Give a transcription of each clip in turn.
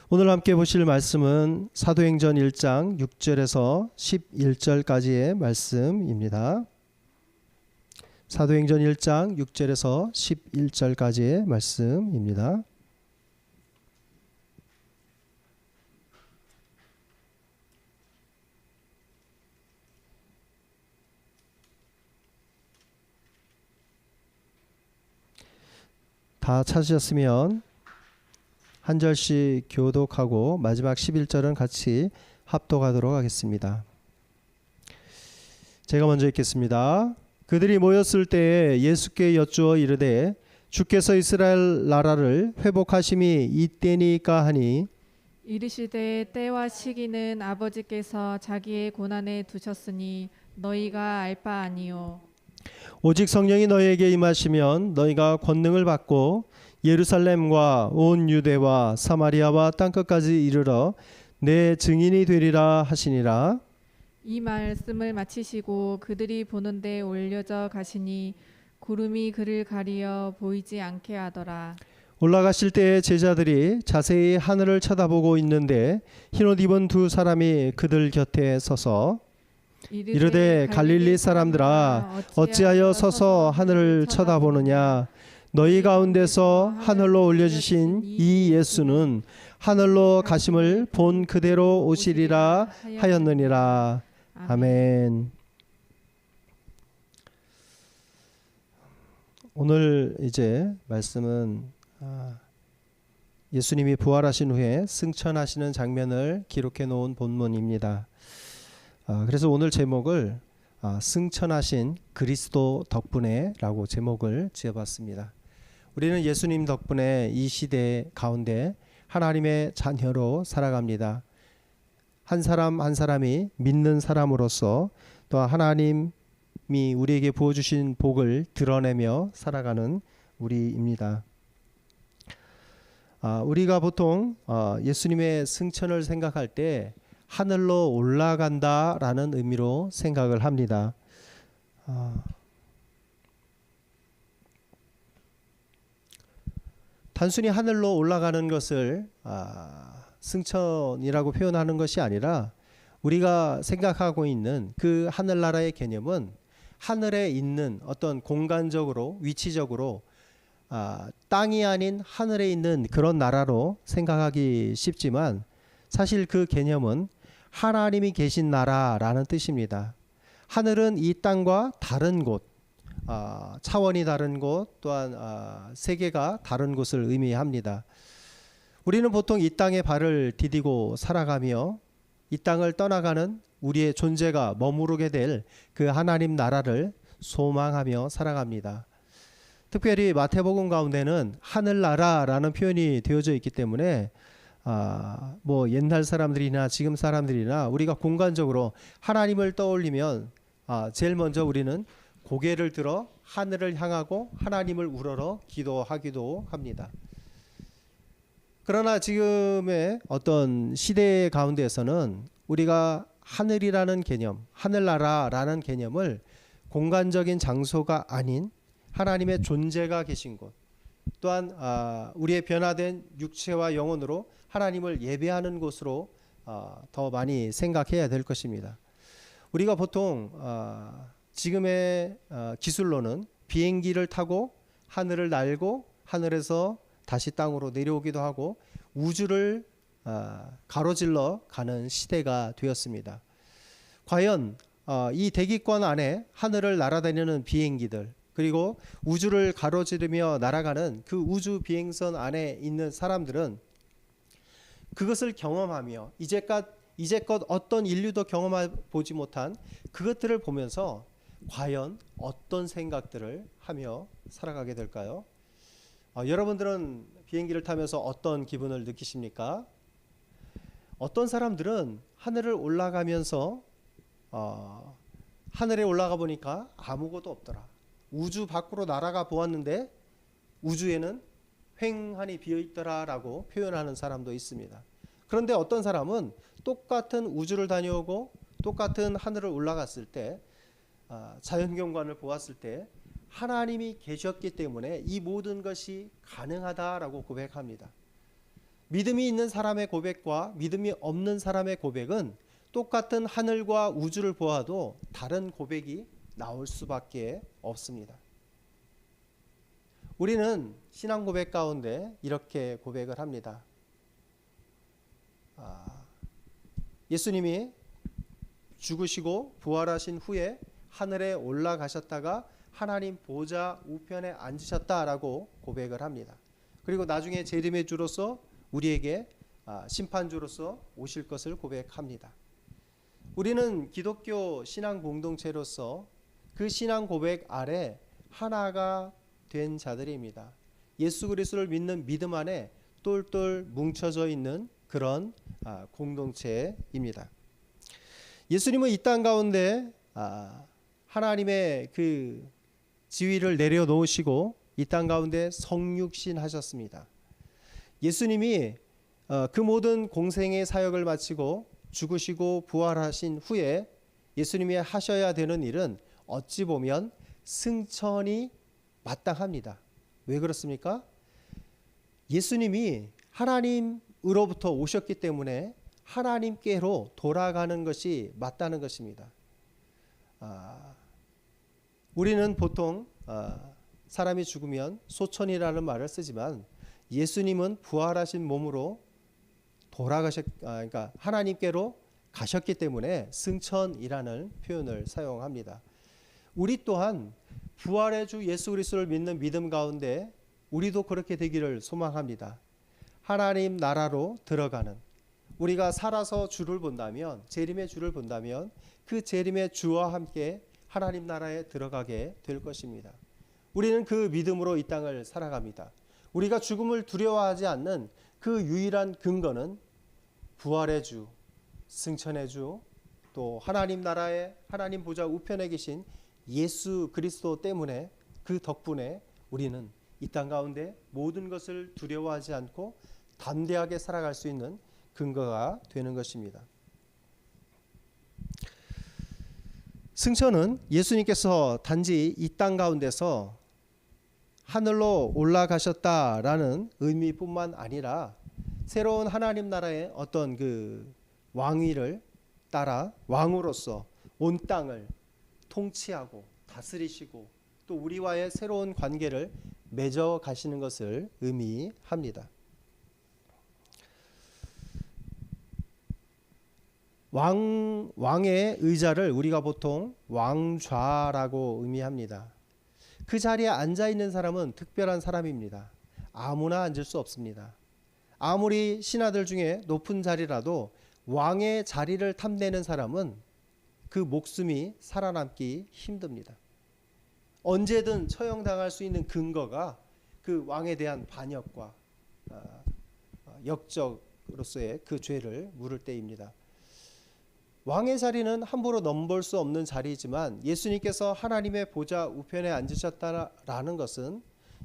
오늘 함께 보실 말씀은 사도행전 1장 6절에서 11절까지의 말씀입니다. 사도행전 1장 6절에서 11절까지의 말씀입니다. 다 찾으셨으면 한 절씩 교독하고 마지막 11절은 같이 합독하도록 하겠습니다. 제가 먼저 읽겠습니다. 그들이 모였을 때에 예수께 여쭈어 이르되 주께서 이스라엘 나라를 회복하심이 이때니까 하니 이르시되 때와 시기는 아버지께서 자기의 고난에 두셨으니 너희가 알 바 아니요. 오직 성령이 너희에게 임하시면 너희가 권능을 받고 예루살렘과 온 유대와 사마리아와 땅끝까지 이르러 내 증인이 되리라 하시니라. 이 말씀을 마치시고 그들이 보는데 올려져 가시니 구름이 그를 가리어 보이지 않게 하더라. 올라가실 때에 제자들이 자세히 하늘을 쳐다보고 있는데 흰옷 입은 두 사람이 그들 곁에 서서 이르되 갈릴리 사람들아 어찌하여 서서 하늘을 쳐다보느냐. 너희 가운데서 하늘로 올려주신 이 예수는 하늘로 가심을 본 그대로 오시리라 하였느니라. 아멘. 오늘 이제 말씀은 예수님이 부활하신 후에 승천하시는 장면을 기록해 놓은 본문입니다. 그래서 오늘 제목을 승천하신 그리스도 덕분에 라고 제목을 지어봤습니다. 우리는 예수님 덕분에 이 시대 가운데 하나님의 자녀로 살아갑니다. 한 사람 한 사람이 믿는 사람으로서 또 하나님이 우리에게 부어주신 복을 드러내며 살아가는 우리입니다. 우리가 보통 예수님의 승천을 생각할 때 하늘로 올라간다라는 의미로 생각을 합니다. 단순히 하늘로 올라가는 것을 승천이라고 표현하는 것이 아니라 우리가 생각하고 있는 그 하늘나라의 개념은 하늘에 있는 어떤 공간적으로 위치적으로 땅이 아닌 하늘에 있는 그런 나라로 생각하기 쉽지만 사실 그 개념은 하나님이 계신 나라라는 뜻입니다. 하늘은 이 땅과 다른 곳, 차원이 다른 곳, 또한 세계가 다른 곳을 의미합니다. 우리는 보통 이 땅에 발을 디디고 살아가며 이 땅을 떠나가는 우리의 존재가 머무르게 될 그 하나님 나라를 소망하며 살아갑니다. 특별히 마태복음 가운데는 하늘나라라는 표현이 되어져 있기 때문에 뭐 옛날 사람들이나 지금 사람들이나 우리가 공간적으로 하나님을 떠올리면 제일 먼저 우리는 고개를 들어 하늘을 향하고 하나님을 우러러 기도하기도 합니다. 그러나 지금의 어떤 시대 가운데에서는 우리가 하늘이라는 개념, 하늘나라라는 개념을 공간적인 장소가 아닌 하나님의 존재가 계신 곳, 또한 우리의 변화된 육체와 영혼으로 하나님을 예배하는 곳으로 더 많이 생각해야 될 것입니다. 우리가 보통 지금의 기술로는 비행기를 타고 하늘을 날고 하늘에서 다시 땅으로 내려오기도 하고 우주를 가로질러 가는 시대가 되었습니다. 과연 이 대기권 안에 하늘을 날아다니는 비행기들 그리고 우주를 가로지르며 날아가는 그 우주 비행선 안에 있는 사람들은 그것을 경험하며 이제껏 어떤 인류도 경험해보지 못한 그것들을 보면서 과연 어떤 생각들을 하며 살아가게 될까요? 여러분들은 비행기를 타면서 어떤 기분을 느끼십니까? 어떤 사람들은 하늘을 올라가면서 하늘에 올라가 보니까 아무것도 없더라. 우주 밖으로 날아가 보았는데 우주에는 횡하니 비어있더라라고 표현하는 사람도 있습니다. 그런데 어떤 사람은 똑같은 우주를 다녀오고 똑같은 하늘을 올라갔을 때 자연경관을 보았을 때 하나님이 계셨기 때문에 이 모든 것이 가능하다라고 고백합니다. 믿음이 있는 사람의 고백과 믿음이 없는 사람의 고백은 똑같은 하늘과 우주를 보아도 다른 고백이 나올 수밖에 없습니다. 우리는 신앙 고백 가운데 이렇게 고백을 합니다. 예수님이 죽으시고 부활하신 후에 하늘에 올라가셨다가 하나님 보좌 우편에 앉으셨다라고 고백을 합니다. 그리고 나중에 재림의 주로서 우리에게 심판주로서 오실 것을 고백합니다. 우리는 기독교 신앙 공동체로서 그 신앙 고백 아래 하나가 된 자들입니다. 예수 그리스도를 믿는 믿음 안에 똘똘 뭉쳐져 있는 그런 공동체입니다. 예수님은 이 땅 가운데 하나님의 그 지위를 내려놓으시고 이 땅 가운데 성육신 하셨습니다. 예수님이 그 모든 공생의 사역을 마치고 죽으시고 부활하신 후에 예수님이 하셔야 되는 일은 어찌 보면 승천이 마땅합니다. 왜 그렇습니까? 예수님이 하나님으로부터 오셨기 때문에 하나님께로 돌아가는 것이 맞다는 것입니다. 우리는 보통 사람이 죽으면 소천이라는 말을 쓰지만 예수님은 부활하신 몸으로 그러니까 하나님께로 가셨기 때문에 승천이라는 표현을 사용합니다. 우리 또한 부활의 주 예수 그리스도를 믿는 믿음 가운데 우리도 그렇게 되기를 소망합니다. 하나님 나라로 들어가는, 우리가 살아서 주를 본다면, 재림의 주를 본다면 그 재림의 주와 함께 하나님 나라에 들어가게 될 것입니다. 우리는 그 믿음으로 이 땅을 살아갑니다. 우리가 죽음을 두려워하지 않는 그 유일한 근거는 부활의 주, 승천의 주, 또 하나님 나라의 하나님 보좌 우편에 계신 예수 그리스도 때문에, 그 덕분에 우리는 이 땅 가운데 모든 것을 두려워하지 않고 담대하게 살아갈 수 있는 근거가 되는 것입니다. 승천은 예수님께서 단지 이 땅 가운데서 하늘로 올라가셨다라는 의미뿐만 아니라 새로운 하나님 나라의 어떤 그 왕위를 따라 왕으로서 온 땅을 통치하고 다스리시고 또 우리와의 새로운 관계를 맺어 가시는 것을 의미합니다. 왕의 의자를 우리가 보통 왕좌라고 의미합니다. 그 자리에 앉아 있는 사람은 특별한 사람입니다. 아무나 앉을 수 없습니다. 아무리 신하들 중에 높은 자리라도 왕의 자리를 탐내는 사람은 그 목숨이 살아남기 힘듭니다. 언제든 처형당할 수 있는 근거가 그 왕에 대한 반역과 역적으로서의 그 죄를 물을 때입니다. 왕의 자리는 함부로 넘볼 수 없는 자리이지만 예수님께서 하나님의 보좌 우편에 앉으셨다라는 것은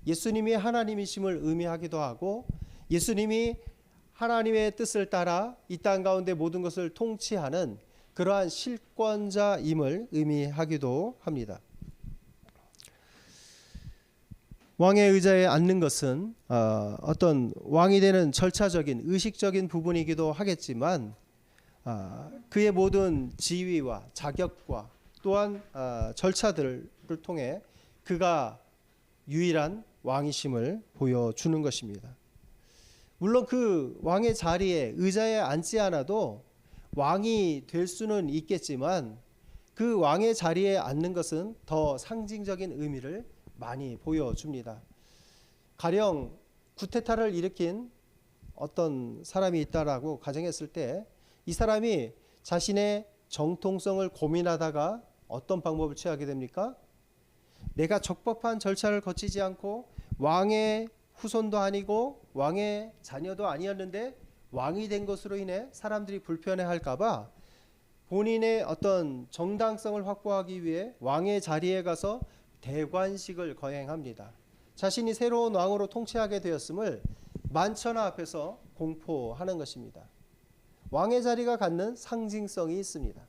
예수님이 하나님이심을 의미하기도 하고 예수님이 하나님의 뜻을 따라 이 땅 가운데 모든 것을 통치하는 그러한 실권자임을 의미하기도 합니다. 왕의 의자에 앉는 것은 어떤 왕이 되는 절차적인 의식적인 부분이기도 하겠지만 그의 모든 지위와 자격과 또한 절차들을 통해 그가 유일한 왕이심을 보여주는 것입니다. 물론 그 왕의 자리에 의자에 앉지 않아도 왕이 될 수는 있겠지만 그 왕의 자리에 앉는 것은 더 상징적인 의미를 많이 보여줍니다. 가령 쿠데타를 일으킨 어떤 사람이 있다라고 가정했을 때 이 사람이 자신의 정통성을 고민하다가 어떤 방법을 취하게 됩니까? 내가 적법한 절차를 거치지 않고 왕의 후손도 아니고 왕의 자녀도 아니었는데 왕이 된 것으로 인해 사람들이 불편해할까봐 본인의 어떤 정당성을 확보하기 위해 왕의 자리에 가서 대관식을 거행합니다. 자신이 새로운 왕으로 통치하게 되었음을 만천하 앞에서 공포하는 것입니다. 왕의 자리가 갖는 상징성이 있습니다.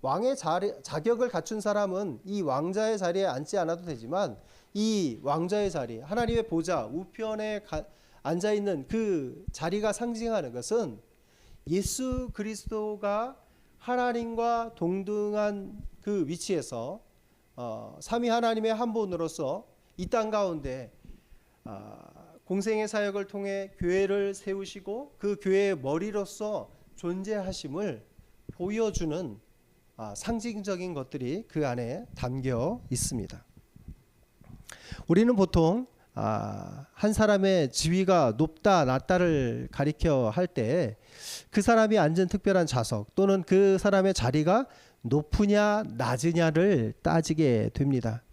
왕의 자격을 갖춘 사람은 이 왕자의 자리에 앉지 않아도 되지만 이 왕자의 자리, 하나님의 보좌 우편에 앉아 있는 그 자리가 상징하는 것은 예수 그리스도가 하나님과 동등한 그 위치에서 삼위 하나님의 한 분으로서 이 땅 가운데 공생의 사역을 통해 교회를 세우시고 그 교회의 머리로서 존재하심을 보여주는 상징적인 것들이 그 안에 담겨 있습니다. 우리는 보통 한 사람의 지위가 높다 낮다를 가리켜 할 때 그 사람이 앉은 특별한 좌석 또는 그 사람의 자리가 높으냐 낮으냐를 따지게 됩니다.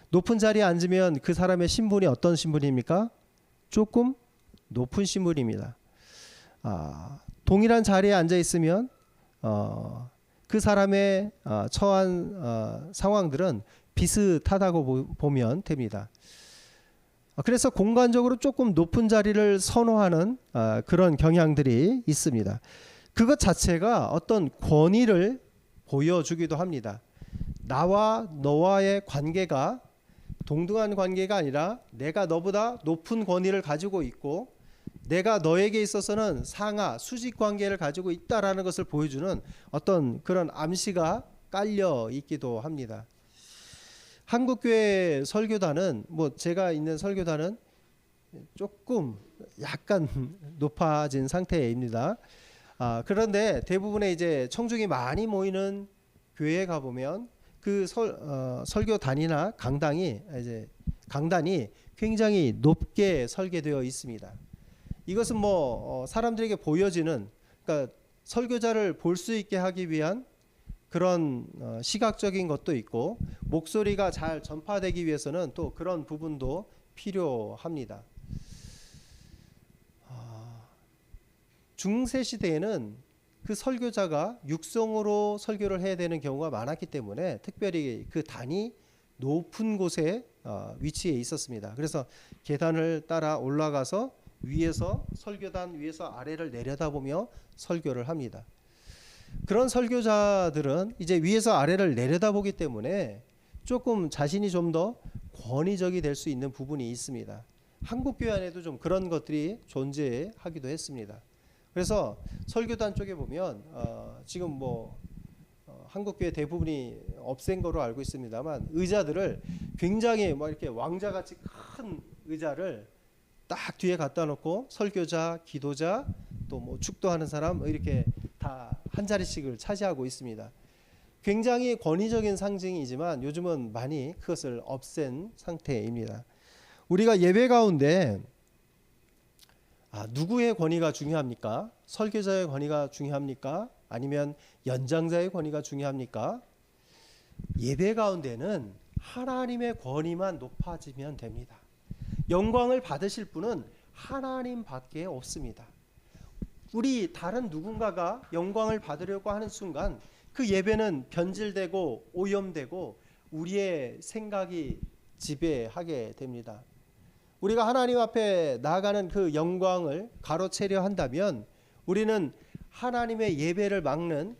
높은 자리에 앉으면 그 사람의 신분이 어떤 신분입니까? 조금 높은 신분입니다. 동일한 자리에 앉아 있으면 그 사람의 처한 상황들은 비슷하다고 보면 됩니다. 그래서 공간적으로 조금 높은 자리를 선호하는 그런 경향들이 있습니다. 그것 자체가 어떤 권위를 보여주기도 합니다. 나와 너와의 관계가 동등한 관계가 아니라 내가 너보다 높은 권위를 가지고 있고 내가 너에게 있어서는 상하 수직 관계를 가지고 있다라는 것을 보여주는 어떤 그런 암시가 깔려 있기도 합니다. 한국교회 설교단은 제가 있는 설교단은 조금 약간 높아진 상태입니다. 그런데 대부분의 이제 청중이 많이 모이는 교회에 가보면 그 설교단이나 강단이 굉장히 높게 설계되어 있습니다. 이것은 사람들에게 보여지는, 그러니까 설교자를 볼 수 있게 하기 위한 그런 시각적인 것도 있고 목소리가 잘 전파되기 위해서는 또 그런 부분도 필요합니다. 중세 시대에는 그 설교자가 육성으로 설교를 해야 되는 경우가 많았기 때문에 특별히 그 단이 높은 곳에 위치해 있었습니다. 그래서 계단을 따라 올라가서 위에서 설교단 위에서 아래를 내려다보며 설교를 합니다. 그런 설교자들은 이제 위에서 아래를 내려다보기 때문에 조금 자신이 좀 더 권위적이 될 수 있는 부분이 있습니다. 한국 교회 안에도 좀 그런 것들이 존재하기도 했습니다. 그래서 설교단 쪽에 보면 지금 한국 교회 대부분이 없앤 거로 알고 있습니다만 의자들을 굉장히 이렇게 왕자같이 큰 의자를 딱 뒤에 갖다 놓고 설교자, 기도자, 또 축도하는 사람 이렇게 다 한 자리씩을 차지하고 있습니다. 굉장히 권위적인 상징이지만 요즘은 많이 그것을 없앤 상태입니다. 우리가 예배 가운데 누구의 권위가 중요합니까? 설교자의 권위가 중요합니까? 아니면 연장자의 권위가 중요합니까? 예배 가운데는 하나님의 권위만 높아지면 됩니다. 영광을 받으실 분은 하나님밖에 없습니다. 우리 다른 누군가가 영광을 받으려고 하는 순간 그 예배는 변질되고 오염되고 우리의 생각이 지배하게 됩니다. 우리가 하나님 앞에 나아가는 그 영광을 가로채려 한다면 우리는 하나님의 예배를 막는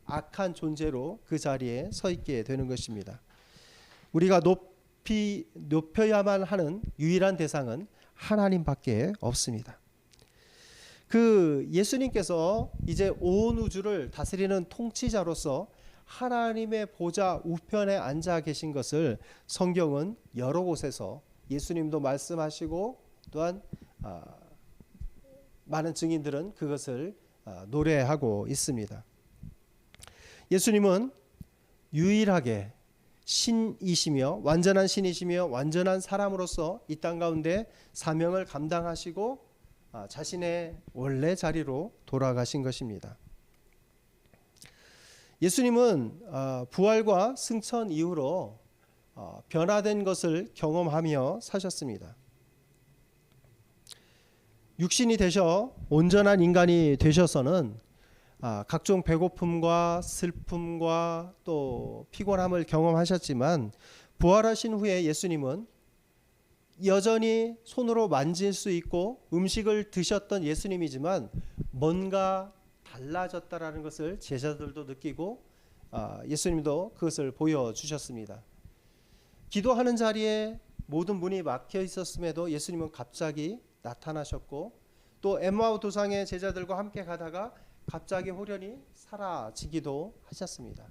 악한 존재로 그 자리에 서 있게 되는 것입니다. 우리가 높여야만 하는 유일한 대상은 하나님밖에 없습니다. 그 예수님께서 이제 온 우주를 다스리는 통치자로서 하나님의 보좌 우편에 앉아 계신 것을 성경은 여러 곳에서 예수님도 말씀하시고 또한 많은 증인들은 그것을 노래하고 있습니다. 예수님은 유일하게 신이시며 완전한 신이시며 완전한 사람으로서 이 땅 가운데 사명을 감당하시고 자신의 원래 자리로 돌아가신 것입니다. 예수님은 부활과 승천 이후로 변화된 것을 경험하며 사셨습니다. 육신이 되셔 온전한 인간이 되셔서는 각종 배고픔과 슬픔과 또 피곤함을 경험하셨지만 부활하신 후에 예수님은 여전히 손으로 만질 수 있고 음식을 드셨던 예수님이지만 뭔가 달라졌다라는 것을 제자들도 느끼고 예수님도 그것을 보여주셨습니다. 기도하는 자리에 모든 문이 막혀 있었음에도 예수님은 갑자기 나타나셨고 또 엠마오 도상의 제자들과 함께 가다가 갑자기 호련히 사라지기도 하셨습니다.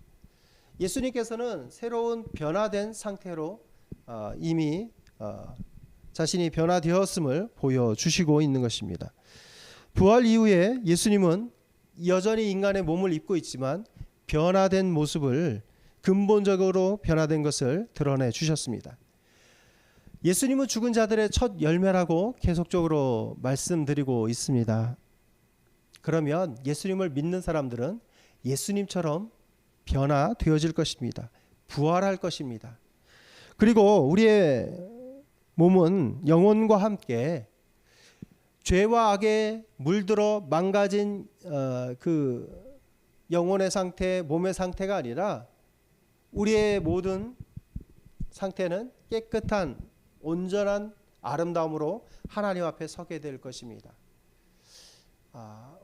예수님께서는 새로운 변화된 상태로 이미 자신이 변화되었음을 보여주시고 있는 것입니다. 부활 이후에 예수님은 여전히 인간의 몸을 입고 있지만 변화된 모습을 근본적으로 변화된 것을 드러내 주셨습니다. 예수님은 죽은 자들의 첫 열매라고 계속적으로 말씀드리고 있습니다. 그러면 예수님을 믿는 사람들은 예수님처럼 변화되어질 것입니다. 부활할 것입니다. 그리고 우리의 몸은 영혼과 함께 죄와 악에 물들어 망가진 그 영혼의 상태, 몸의 상태가 아니라 우리의 모든 상태는 깨끗한 온전한 아름다움으로 하나님 앞에 서게 될 것입니다.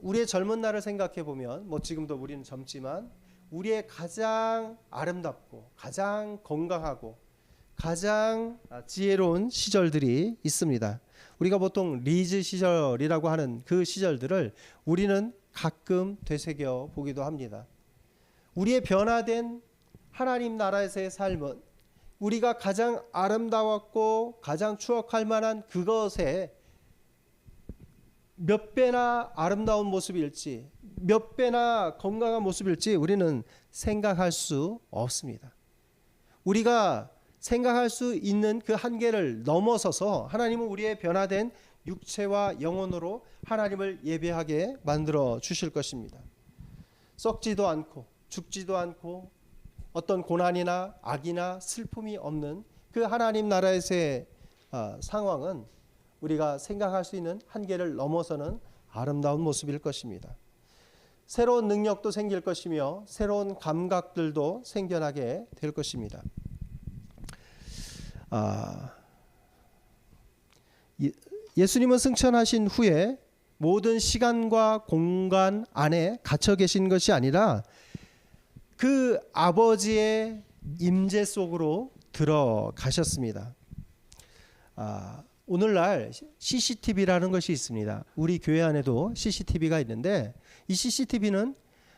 우리의 젊은 날을 생각해 보면 지금도 우리는 젊지만 우리의 가장 아름답고 가장 건강하고 가장 지혜로운 시절들이 있습니다. 우리가 보통 리즈 시절이라고 하는 그 시절들을 우리는 가끔 되새겨 보기도 합니다. 우리의 변화된 하나님 나라에서의 삶은 우리가 가장 아름다웠고 가장 추억할 만한 그것에 몇 배나 아름다운 모습일지 몇 배나 건강한 모습일지 우리는 생각할 수 없습니다. 우리가 생각할 수 있는 그 한계를 넘어서서 하나님은 우리의 변화된 육체와 영혼으로 하나님을 예배하게 만들어 주실 것입니다. 썩지도 않고 죽지도 않고 어떤 고난이나 악이나 슬픔이 없는 그 하나님 나라에서의 상황은 우리가 생각할 수 있는 한계를 넘어서는 아름다운 모습일 것입니다. 새로운 능력도 생길 것이며 새로운 감각들도 생겨나게 될 것입니다. 예수님은 승천하신 후에 모든 시간과 공간 안에 갇혀 계신 것이 아니라 그 아버지의 임재 속으로 들어가셨습니다. 오늘날 CCTV라는 것이 있습니다. 우리 교회 안에도 CCTV가 있는데 이 CCTV는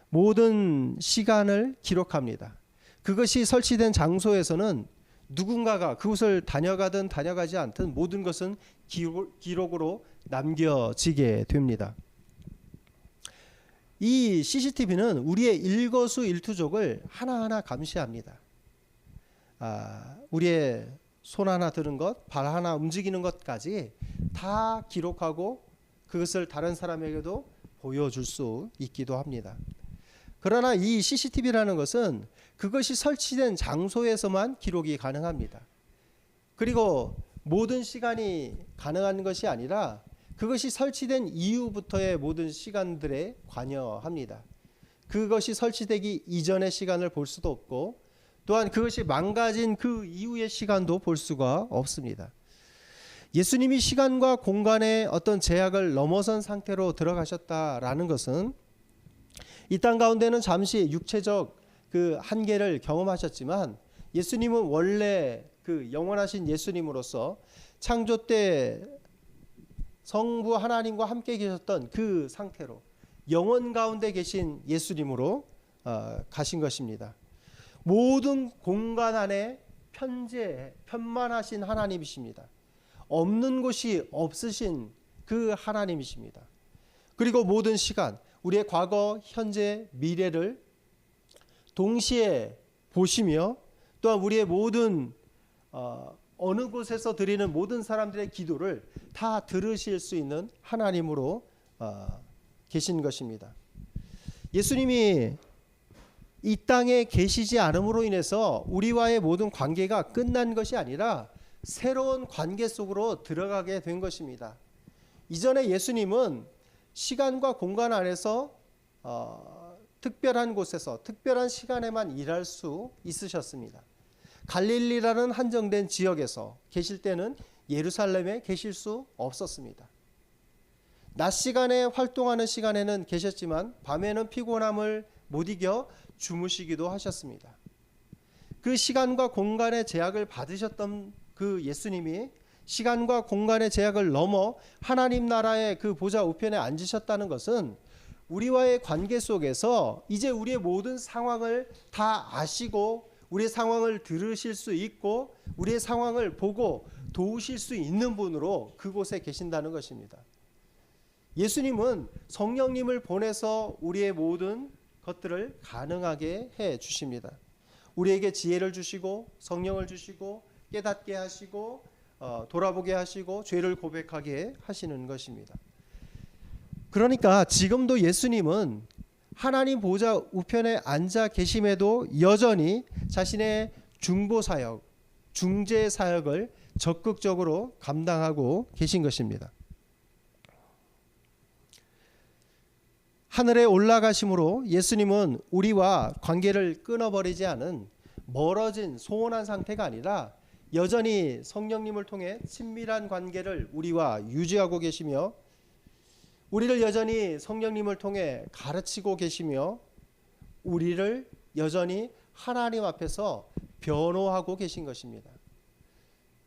모든 시간을 기록합니다. 그것이 설치된 장소에서는 누군가가 그곳을 다녀가든 다녀가지 않든 모든 것은 기록으로 남겨지게 됩니다. 이 CCTV는 우리의 일거수일투족을 하나하나 감시합니다. 우리의 손 하나 드는 것, 발 하나 움직이는 것까지 다 기록하고 그것을 다른 사람에게도 보여줄 수 있기도 합니다. 그러나 이 CCTV라는 것은 그것이 설치된 장소에서만 기록이 가능합니다. 그리고 모든 시간이 가능한 것이 아니라 그것이 설치된 이후부터의 모든 시간들에 관여합니다. 그것이 설치되기 이전의 시간을 볼 수도 없고 또한 그것이 망가진 그 이후의 시간도 볼 수가 없습니다. 예수님이 시간과 공간의 어떤 제약을 넘어선 상태로 들어가셨다라는 것은 이 땅 가운데는 잠시 육체적 그 한계를 경험하셨지만 예수님은 원래 그 영원하신 예수님으로서 창조 때 성부 하나님과 함께 계셨던 그 상태로 영원 가운데 계신 예수님으로 가신 것입니다. 모든 공간 안에 편만하신 하나님이십니다. 없는 곳이 없으신 그 하나님이십니다. 그리고 모든 시간, 우리의 과거, 현재, 미래를 동시에 보시며 또한 우리의 모든 어느 곳에서 드리는 모든 사람들의 기도를 다 들으실 수 있는 하나님으로 계신 것입니다. 예수님이 이 땅에 계시지 않음으로 인해서 우리와의 모든 관계가 끝난 것이 아니라 새로운 관계 속으로 들어가게 된 것입니다. 이전에 예수님은 시간과 공간 안에서 특별한 곳에서 특별한 시간에만 일할 수 있으셨습니다. 갈릴리라는 한정된 지역에서 계실 때는 예루살렘에 계실 수 없었습니다. 낮 시간에 활동하는 시간에는 계셨지만 밤에는 피곤함을 못 이겨 주무시기도 하셨습니다. 그 시간과 공간의 제약을 받으셨던 그 예수님이 시간과 공간의 제약을 넘어 하나님 나라의 그 보좌 우편에 앉으셨다는 것은 우리와의 관계 속에서 이제 우리의 모든 상황을 다 아시고 우리의 상황을 들으실 수 있고 우리의 상황을 보고 도우실 수 있는 분으로 그곳에 계신다는 것입니다. 예수님은 성령님을 보내서 우리의 모든 것들을 가능하게 해 주십니다. 우리에게 지혜를 주시고 성령을 주시고 깨닫게 하시고 돌아보게 하시고 죄를 고백하게 하시는 것입니다. 그러니까 지금도 예수님은 하나님 보좌 우편에 앉아 계심에도 여전히 자신의 중보 사역, 중재 사역을 적극적으로 감당하고 계신 것입니다. 하늘에 올라가심으로 예수님은 우리와 관계를 끊어버리지 않은 멀어진 소원한 상태가 아니라 여전히 성령님을 통해 친밀한 관계를 우리와 유지하고 계시며 우리를 여전히 성령님을 통해 가르치고 계시며 우리를 여전히 하나님 앞에서 변호하고 계신 것입니다.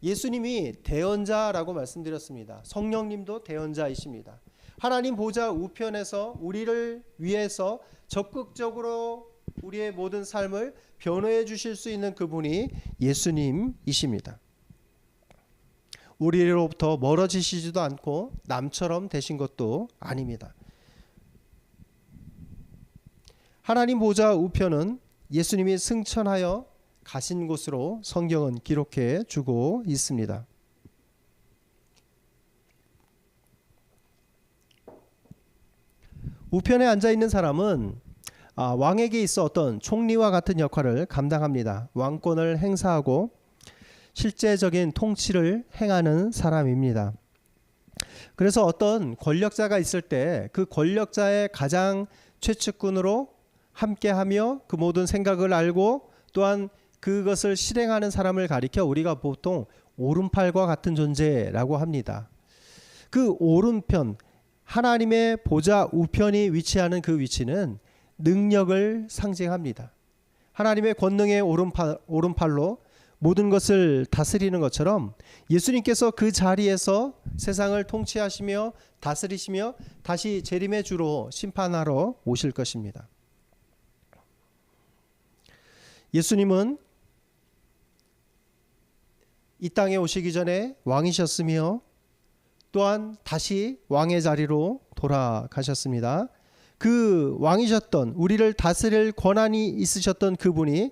예수님이 대언자라고 말씀드렸습니다. 성령님도 대언자이십니다. 하나님 보좌 우편에서 우리를 위해서 적극적으로 우리의 모든 삶을 변호해 주실 수 있는 그분이 예수님이십니다. 우리로부터 멀어지시지도 않고 남처럼 되신 것도 아닙니다. 하나님 보좌 우편은 예수님이 승천하여 가신 곳으로 성경은 기록해 주고 있습니다. 우편에 앉아 있는 사람은 왕에게 있어 어떤 총리와 같은 역할을 감당합니다. 왕권을 행사하고 실제적인 통치를 행하는 사람입니다. 그래서 어떤 권력자가 있을 때 그 권력자의 가장 최측근으로 함께하며 그 모든 생각을 알고 또한 그것을 실행하는 사람을 가리켜 우리가 보통 오른팔과 같은 존재라고 합니다. 그 오른편, 하나님의 보좌 우편이 위치하는 그 위치는 능력을 상징합니다. 하나님의 권능의 오른팔로 모든 것을 다스리는 것처럼 예수님께서 그 자리에서 세상을 통치하시며 다스리시며 다시 재림의 주로 심판하러 오실 것입니다. 예수님은 이 땅에 오시기 전에 왕이셨으며 또한 다시 왕의 자리로 돌아가셨습니다. 그 왕이셨던 우리를 다스릴 권한이 있으셨던 그분이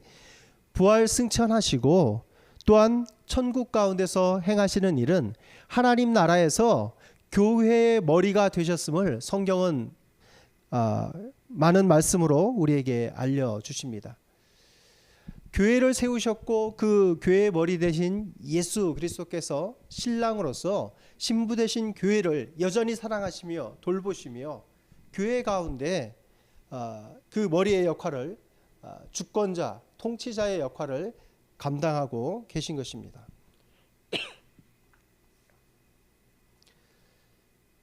부활 승천하시고 또한 천국 가운데서 행하시는 일은 하나님 나라에서 교회의 머리가 되셨음을 성경은 많은 말씀으로 우리에게 알려주십니다. 교회를 세우셨고 그 교회의 머리 되신 예수 그리스도께서 신랑으로서 신부 되신 교회를 여전히 사랑하시며 돌보시며 교회 가운데 그 머리의 역할을 주권자, 통치자의 역할을 감당하고 계신 것입니다.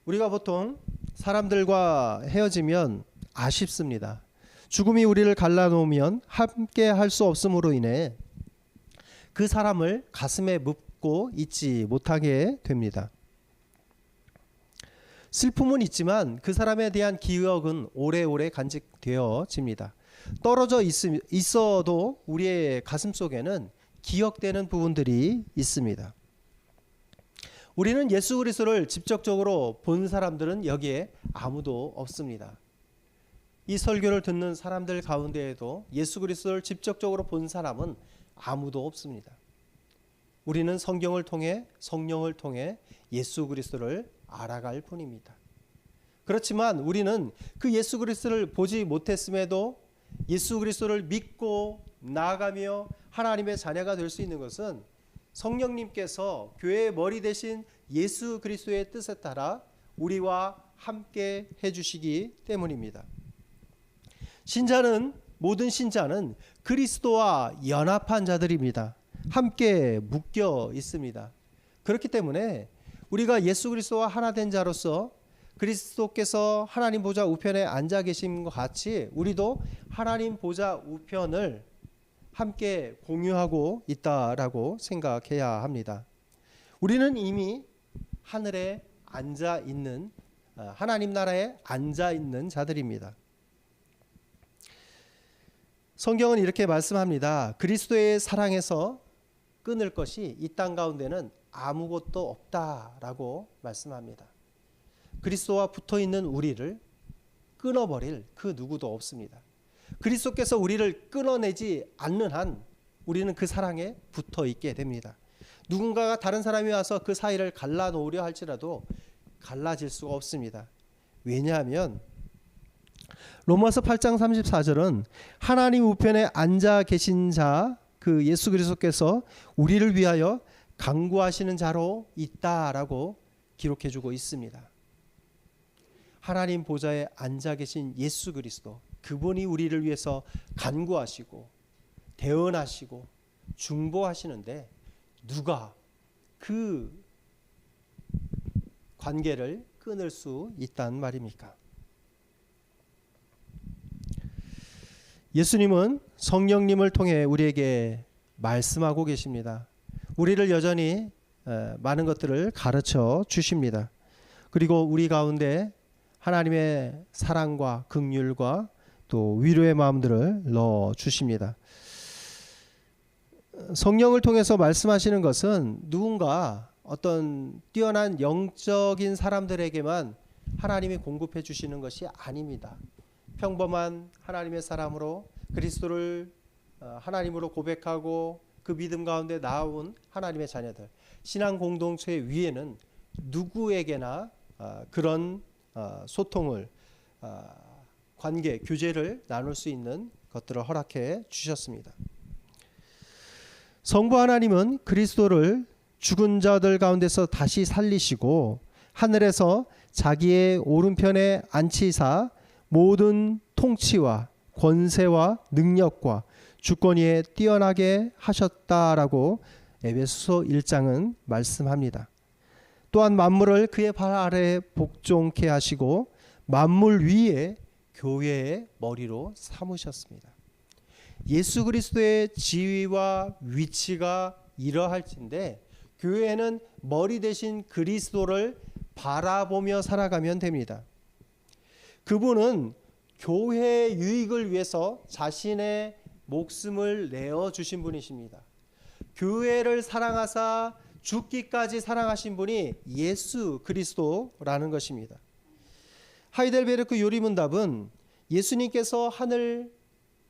우리가 보통 사람들과 헤어지면 아쉽습니다. 죽음이 우리를 갈라놓으면 함께 할 수 없음으로 인해 그 사람을 가슴에 묻고 잊지 못하게 됩니다. 슬픔은 있지만 그 사람에 대한 기억은 오래오래 간직되어집니다. 떨어져 있어도 우리의 가슴 속에는 기억되는 부분들이 있습니다. 우리는 예수 그리스도를 직접적으로 본 사람들은 여기에 아무도 없습니다. 이 설교를 듣는 사람들 가운데에도 예수 그리스도를 직접적으로 본 사람은 아무도 없습니다. 우리는 성경을 통해 성령을 통해 예수 그리스도를 알아갈 뿐입니다. 그렇지만 우리는 그 예수 그리스도를 보지 못했음에도 예수 그리스도를 믿고 나아가며 하나님의 자녀가 될 수 있는 것은 성령님께서 교회의 머리 되신 예수 그리스도의 뜻에 따라 우리와 함께 해주시기 때문입니다. 모든 신자는 그리스도와 연합한 자들입니다. 함께 묶여 있습니다. 그렇기 때문에 우리가 예수 그리스도와 하나 된 자로서 그리스도께서 하나님 보좌 우편에 앉아 계신 것 같이 우리도 하나님 보좌 우편을 함께 공유하고 있다라고 생각해야 합니다. 우리는 이미 하늘에 앉아 있는 하나님 나라에 앉아 있는 자들입니다. 성경은 이렇게 말씀합니다. 그리스도의 사랑에서 끊을 것이 이 땅 가운데는 아무것도 없다라고 말씀합니다. 그리스도와 붙어 있는 우리를 끊어버릴 그 누구도 없습니다. 그리스도께서 우리를 끊어내지 않는 한 우리는 그 사랑에 붙어 있게 됩니다. 누군가가 다른 사람이 와서 그 사이를 갈라놓으려 할지라도 갈라질 수가 없습니다. 왜냐하면 로마서 8장 34절은 하나님 우편에 앉아 계신 자 그 예수 그리스도께서 우리를 위하여 간구하시는 자로 있다라고 기록해주고 있습니다. 하나님 보좌에 앉아 계신 예수 그리스도, 그분이 우리를 위해서 간구하시고 대언하시고 중보하시는데 누가 그 관계를 끊을 수 있단 말입니까? 예수님은 성령님을 통해 우리에게 말씀하고 계십니다. 우리를 여전히 많은 것들을 가르쳐 주십니다. 그리고 우리 가운데 하나님의 사랑과 긍휼과 또 위로의 마음들을 넣어 주십니다. 성령을 통해서 말씀하시는 것은 누군가 어떤 뛰어난 영적인 사람들에게만 하나님이 공급해 주시는 것이 아닙니다. 평범한 하나님의 사람으로 그리스도를 하나님으로 고백하고 그 믿음 가운데 나온 하나님의 자녀들, 신앙 공동체 위에는 누구에게나 그런 소통을, 관계, 교제를 나눌 수 있는 것들을 허락해 주셨습니다. 성부 하나님은 그리스도를 죽은 자들 가운데서 다시 살리시고 하늘에서 자기의 오른편에 앉히사 모든 통치와 권세와 능력과 주권위에 뛰어나게 하셨다라고 에베소서 1장은 말씀합니다. 또한 만물을 그의 발 아래에 복종케 하시고 만물 위에 교회의 머리로 삼으셨습니다. 예수 그리스도의 지위와 위치가 이러할진데 교회는 머리 대신 그리스도를 바라보며 살아가면 됩니다. 그분은 교회의 유익을 위해서 자신의 목숨을 내어주신 분이십니다. 교회를 사랑하사 죽기까지 사랑하신 분이 예수 그리스도라는 것입니다. 하이델베르크 요리문답은 예수님께서 하늘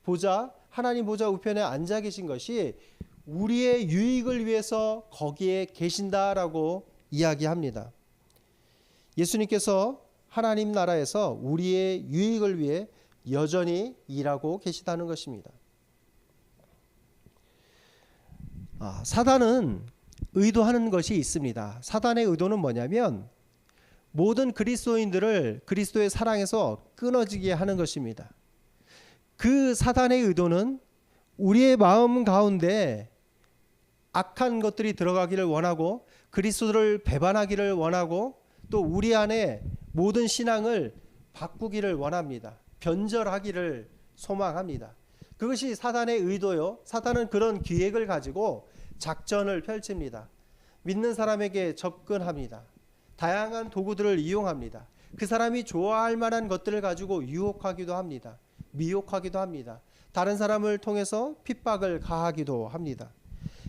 보좌, 하나님 보좌 우편에 앉아 계신 것이 우리의 유익을 위해서 거기에 계신다라고 이야기합니다. 예수님께서 하나님 나라에서 우리의 유익을 위해 여전히 일하고 계시다는 것입니다. 사단은 의도하는 것이 있습니다. 사단의 의도는 뭐냐면 모든 그리스도인들을 그리스도의 사랑에서 끊어지게 하는 것입니다. 그 사단의 의도는 우리의 마음 가운데 악한 것들이 들어가기를 원하고 그리스도를 배반하기를 원하고 또 우리 안에 모든 신앙을 바꾸기를 원합니다. 변절하기를 소망합니다. 그것이 사단의 의도요. 사단은 그런 기획을 가지고 작전을 펼칩니다. 믿는 사람에게 접근합니다. 다양한 도구들을 이용합니다. 그 사람이 좋아할 만한 것들을 가지고 유혹하기도 합니다. 미혹하기도 합니다. 다른 사람을 통해서 핍박을 가하기도 합니다.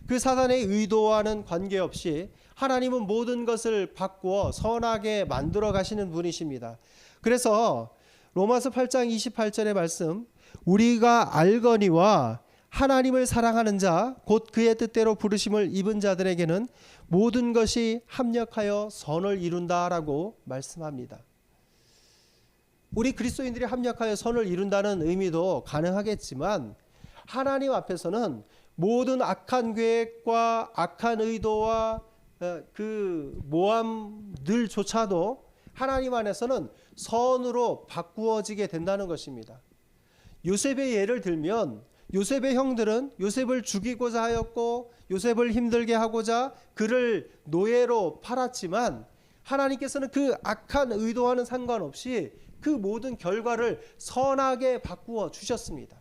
그 사단의 의도와는 관계없이 하나님은 모든 것을 바꾸어 선하게 만들어 가시는 분이십니다. 그래서 로마서 8장 28절의 말씀, 우리가 알거니와 하나님을 사랑하는 자 곧 그의 뜻대로 부르심을 입은 자들에게는 모든 것이 합력하여 선을 이룬다라고 말씀합니다. 우리 그리스도인들이 합력하여 선을 이룬다는 의미도 가능하겠지만 하나님 앞에서는 모든 악한 계획과 악한 의도와 그 모함들조차도 하나님 안에서는 선으로 바꾸어지게 된다는 것입니다. 요셉의 예를 들면 요셉의 형들은 요셉을 죽이고자 하였고 요셉을 힘들게 하고자 그를 노예로 팔았지만 하나님께서는 그 악한 의도와는 상관없이 그 모든 결과를 선하게 바꾸어 주셨습니다.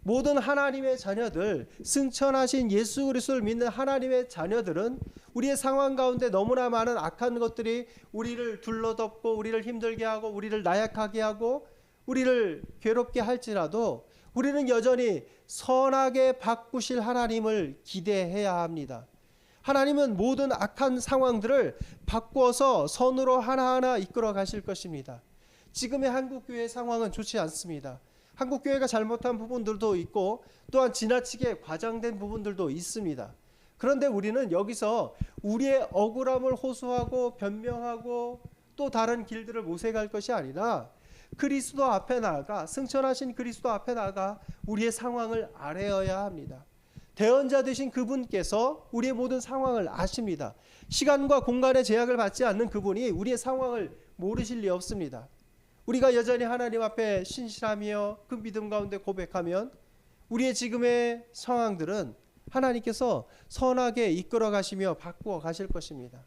모든 하나님의 자녀들, 승천하신 예수 그리스도를 믿는 하나님의 자녀들은 우리의 상황 가운데 너무나 많은 악한 것들이 우리를 둘러덮고 우리를 힘들게 하고 우리를 나약하게 하고 우리를 괴롭게 할지라도 우리는 여전히 선하게 바꾸실 하나님을 기대해야 합니다. 하나님은 모든 악한 상황들을 바꾸어서 선으로 하나하나 이끌어 가실 것입니다. 지금의 한국교회 상황은 좋지 않습니다. 한국교회가 잘못한 부분들도 있고 또한 지나치게 과장된 부분들도 있습니다. 그런데 우리는 여기서 우리의 억울함을 호소하고 변명하고 또 다른 길들을 모색할 것이 아니라 그리스도 앞에 나아가, 승천하신 그리스도 앞에 나아가 우리의 상황을 아뢰어야 합니다. 대언자 되신 그분께서 우리의 모든 상황을 아십니다. 시간과 공간의 제약을 받지 않는 그분이 우리의 상황을 모르실 리 없습니다. 우리가 여전히 하나님 앞에 신실하며 그 믿음 가운데 고백하면 우리의 지금의 상황들은 하나님께서 선하게 이끌어 가시며 바꾸어 가실 것입니다.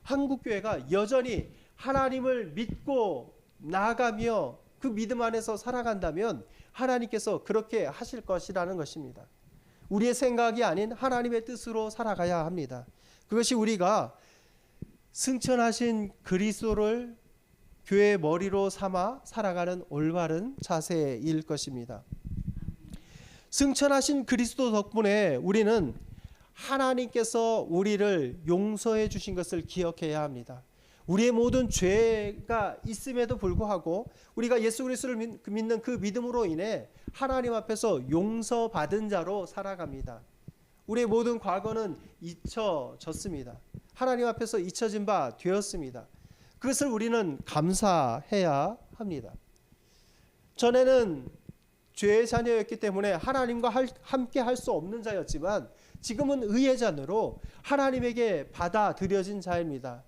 한국교회가 여전히 하나님을 믿고 나아가며 그 믿음 안에서 살아간다면 하나님께서 그렇게 하실 것이라는 것입니다. 우리의 생각이 아닌 하나님의 뜻으로 살아가야 합니다. 그것이 우리가 승천하신 그리스도를 교회의 머리로 삼아 살아가는 올바른 자세일 것입니다. 승천하신 그리스도 덕분에 우리는 하나님께서 우리를 용서해 주신 것을 기억해야 합니다. 우리의 모든 죄가 있음에도 불구하고 우리가 예수 그리스도를 믿는 그 믿음으로 인해 하나님 앞에서 용서받은 자로 살아갑니다. 우리의 모든 과거는 잊혀졌습니다. 하나님 앞에서 잊혀진 바 되었습니다. 그것을 우리는 감사해야 합니다. 전에는 죄의 자녀였기 때문에 하나님과 함께 할 수 없는 자였지만 지금은 의의 자녀로 하나님에게 받아들여진 자입니다.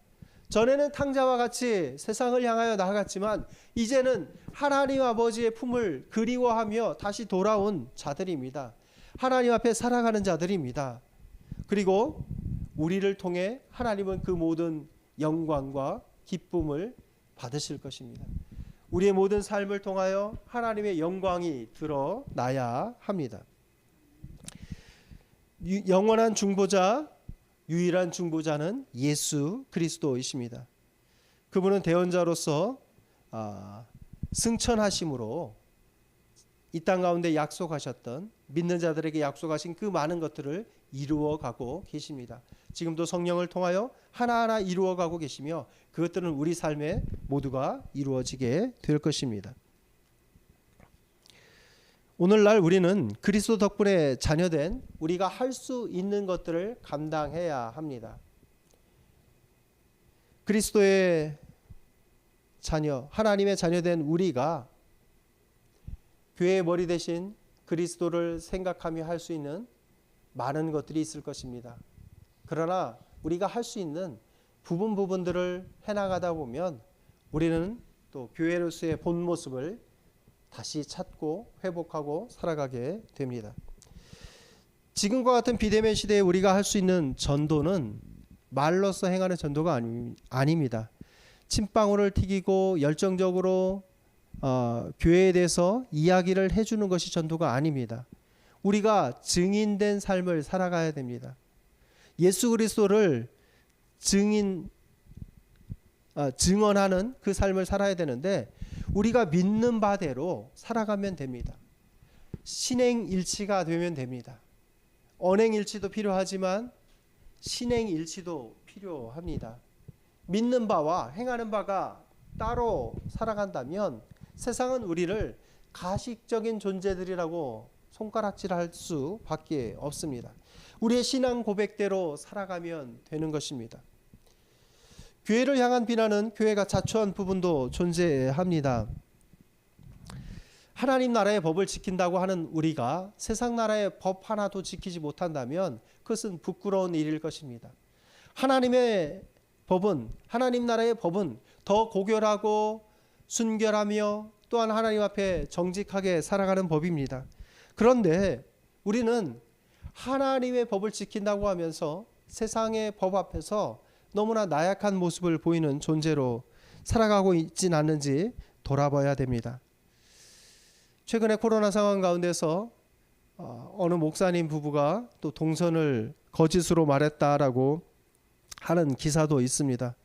전에는 탕자와 같이 세상을 향하여 나아갔지만 이제는 하나님 아버지의 품을 그리워하며 다시 돌아온 자들입니다. 하나님 앞에 살아가는 자들입니다. 그리고 우리를 통해 하나님은 그 모든 영광과 기쁨을 받으실 것입니다. 우리의 모든 삶을 통하여 하나님의 영광이 드러나야 합니다. 영원한 중보자, 유일한 중보자는 예수 그리스도이십니다. 그분은 대언자로서 승천하심으로 이 땅 가운데 약속하셨던, 믿는 자들에게 약속하신 그 많은 것들을 이루어가고 계십니다. 지금도 성령을 통하여 하나하나 이루어가고 계시며 그것들은 우리 삶에 모두가 이루어지게 될 것입니다. 오늘날 우리는 그리스도 덕분에 자녀된 우리가 할 수 있는 것들을 감당해야 합니다. 그리스도의 자녀, 하나님의 자녀된 우리가 교회의 머리 대신 그리스도를 생각하며 할 수 있는 많은 것들이 있을 것입니다. 그러나 우리가 할 수 있는 부분들을 해나가다 보면 우리는 또 교회로서의 본 모습을 다시 찾고 회복하고 살아가게 됩니다. 지금과 같은 비대면 시대에 우리가 할 수 있는 전도는 말로써 행하는 전도가 아닙니다. 침방울을 튀기고 열정적으로 교회에 대해서 이야기를 해주는 것이 전도가 아닙니다. 우리가 증인된 삶을 살아가야 됩니다. 예수 그리스도를 증언하는 그 삶을 살아야 되는데 우리가 믿는 바대로 살아가면 됩니다. 신행일치가 되면 됩니다. 언행일치도 필요하지만 신행일치도 필요합니다. 믿는 바와 행하는 바가 따로 살아간다면 세상은 우리를 가식적인 존재들이라고 손가락질할 수밖에 없습니다. 우리의 신앙 고백대로 살아가면 되는 것입니다. 교회를 향한 비난은 교회가 자초한 부분도 존재합니다. 하나님 나라의 법을 지킨다고 하는 우리가 세상 나라의 법 하나도 지키지 못한다면 그것은 부끄러운 일일 것입니다. 하나님의 법은, 하나님 나라의 법은 더 고결하고 순결하며 또한 하나님 앞에 정직하게 살아가는 법입니다. 그런데 우리는 하나님의 법을 지킨다고 하면서 세상의 법 앞에서 너무나 나약한 모습을 보이는 존재로 살아가고 있진 않는지 돌아봐야 됩니다. 최근에 코로나 상황 가운데서 어느 목사님 부부가 또 동선을 거짓으로 말했다라고 하는 기사도 있습니다.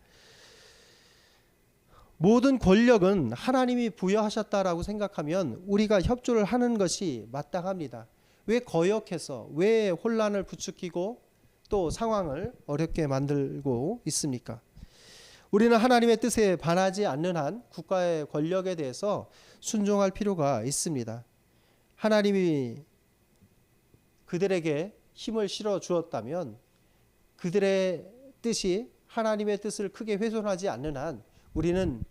모든 권력은 하나님이 부여하셨다라고 생각하면 우리가 협조를 하는 것이 마땅합니다. 왜 거역해서 왜 혼란을 부추기고 또 상황을 어렵게 만들고 있습니까? 우리는 하나님의 뜻에 반하지 않는 한 국가의 권력에 대해서 순종할 필요가 있습니다. 하나님이 그들에게 힘을 실어 주었다면 그들의 뜻이 하나님의 뜻을 크게 훼손하지 않는 한 우리는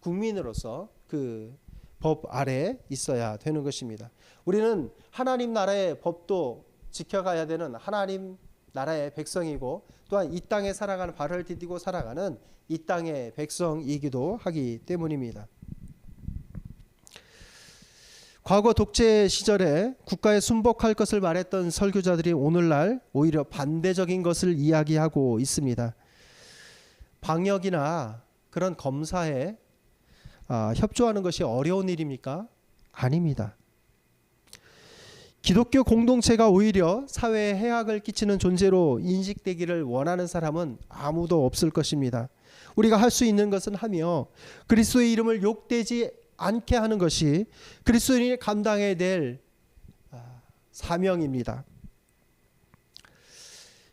국민으로서 그 법 아래에 있어야 되는 것입니다. 우리는 하나님 나라의 법도 지켜가야 되는 하나님 나라의 백성이고 또한 이 땅에 살아가는 발을 디디고 살아가는 이 땅의 백성이기도 하기 때문입니다. 과거 독재 시절에 국가에 순복할 것을 말했던 설교자들이 오늘날 오히려 반대적인 것을 이야기하고 있습니다. 방역이나 그런 검사에 협조하는 것이 어려운 일입니까? 아닙니다. 기독교 공동체가 오히려 사회에 해악을 끼치는 존재로 인식되기를 원하는 사람은 아무도 없을 것입니다. 우리가 할 수 있는 것은 하며 그리스도의 이름을 욕되지 않게 하는 것이 그리스도인이 감당해야 될 사명입니다.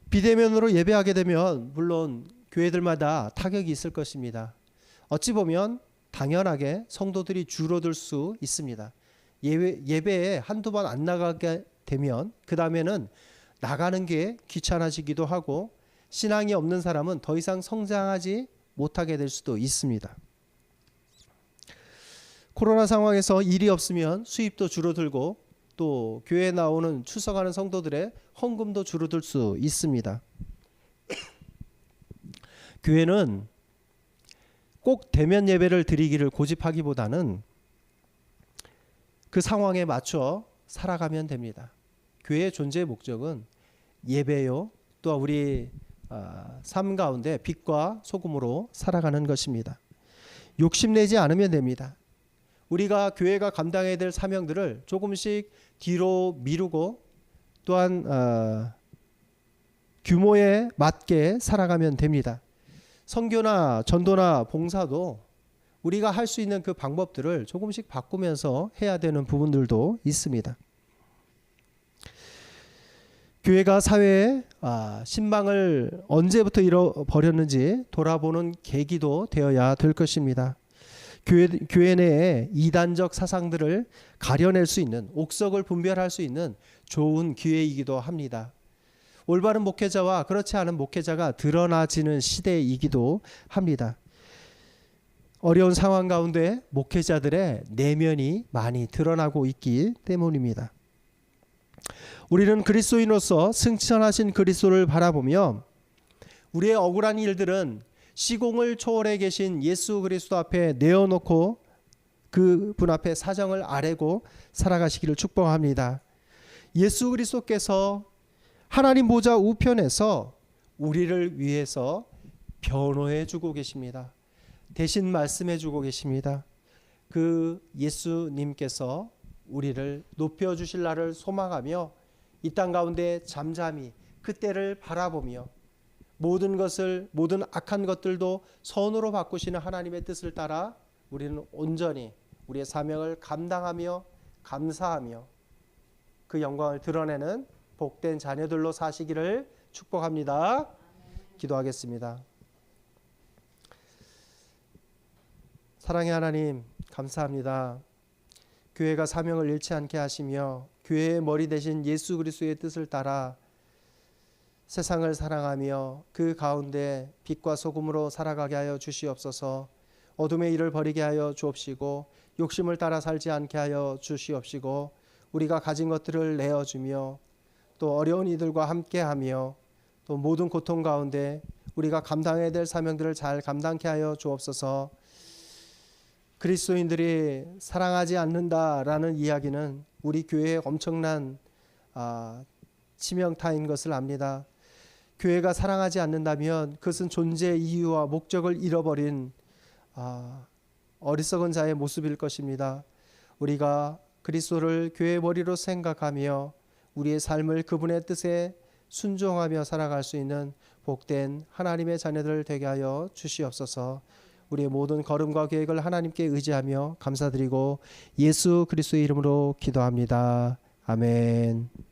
비대면으로 예배하게 되면 물론 교회들마다 타격이 있을 것입니다. 어찌 보면 당연하게 성도들이 줄어들 수 있습니다. 예배에 한두 번 안 나가게 되면 그 다음에는 나가는 게 귀찮아지기도 하고 신앙이 없는 사람은 더 이상 성장하지 못하게 될 수도 있습니다. 코로나 상황에서 일이 없으면 수입도 줄어들고 또 교회에 나오는 출석하는 성도들의 헌금도 줄어들 수 있습니다. 교회는 꼭 대면 예배를 드리기를 고집하기보다는 그 상황에 맞춰 살아가면 됩니다. 교회의 존재의 목적은 예배요, 또 우리 삶 가운데 빛과 소금으로 살아가는 것입니다. 욕심내지 않으면 됩니다. 우리가 교회가 감당해야 될 사명들을 조금씩 뒤로 미루고 또한 규모에 맞게 살아가면 됩니다. 선교나 전도나 봉사도 우리가 할 수 있는 그 방법들을 조금씩 바꾸면서 해야 되는 부분들도 있습니다. 교회가 사회에 신망을 언제부터 잃어버렸는지 돌아보는 계기도 되어야 될 것입니다. 교회 내에 이단적 사상들을 가려낼 수 있는, 옥석을 분별할 수 있는 좋은 기회이기도 합니다. 올바른 목회자와 그렇지 않은 목회자가 드러나지는 시대이기도 합니다. 어려운 상황 가운데 목회자들의 내면이 많이 드러나고 있기 때문입니다. 우리는 그리스도인으로서 승천하신 그리스도를 바라보며 우리의 억울한 일들은 시공을 초월해 계신 예수 그리스도 앞에 내어놓고 그분 앞에 사정을 아뢰고 살아가시기를 축복합니다. 예수 그리스도께서 하나님 보좌 우편에서 우리를 위해서 변호해 주고 계십니다. 대신 말씀해 주고 계십니다. 그 예수님께서 우리를 높여 주실 날을 소망하며 이 땅 가운데 잠잠히 그때를 바라보며 모든 악한 것들도 선으로 바꾸시는 하나님의 뜻을 따라 우리는 온전히 우리의 사명을 감당하며 감사하며 그 영광을 드러내는 복된 자녀들로 사시기를 축복합니다. 기도하겠습니다. 사랑의 하나님, 감사합니다. 교회가 사명을 잃지 않게 하시며 교회의 머리 대신 예수 그리스도의 뜻을 따라 세상을 사랑하며 그 가운데 빛과 소금으로 살아가게 하여 주시옵소서. 어둠의 일을 버리게 하여 주옵시고 욕심을 따라 살지 않게 하여 주시옵시고 우리가 가진 것들을 내어주며 또 어려운 이들과 함께하며 또 모든 고통 가운데 우리가 감당해야 될 사명들을 잘 감당케 하여 주옵소서. 그리스도인들이 사랑하지 않는다라는 이야기는 우리 교회의 엄청난 치명타인 것을 압니다. 교회가 사랑하지 않는다면 그것은 존재 이유와 목적을 잃어버린 어리석은 자의 모습일 것입니다. 우리가 그리스도를 교회 머리로 생각하며 우리의 삶을 그분의 뜻에 순종하며 살아갈 수 있는 복된 하나님의 자녀들 되게 하여 주시옵소서. 우리의 모든 걸음과 계획을 하나님께 의지하며 감사드리고 예수 그리스도의 이름으로 기도합니다. 아멘.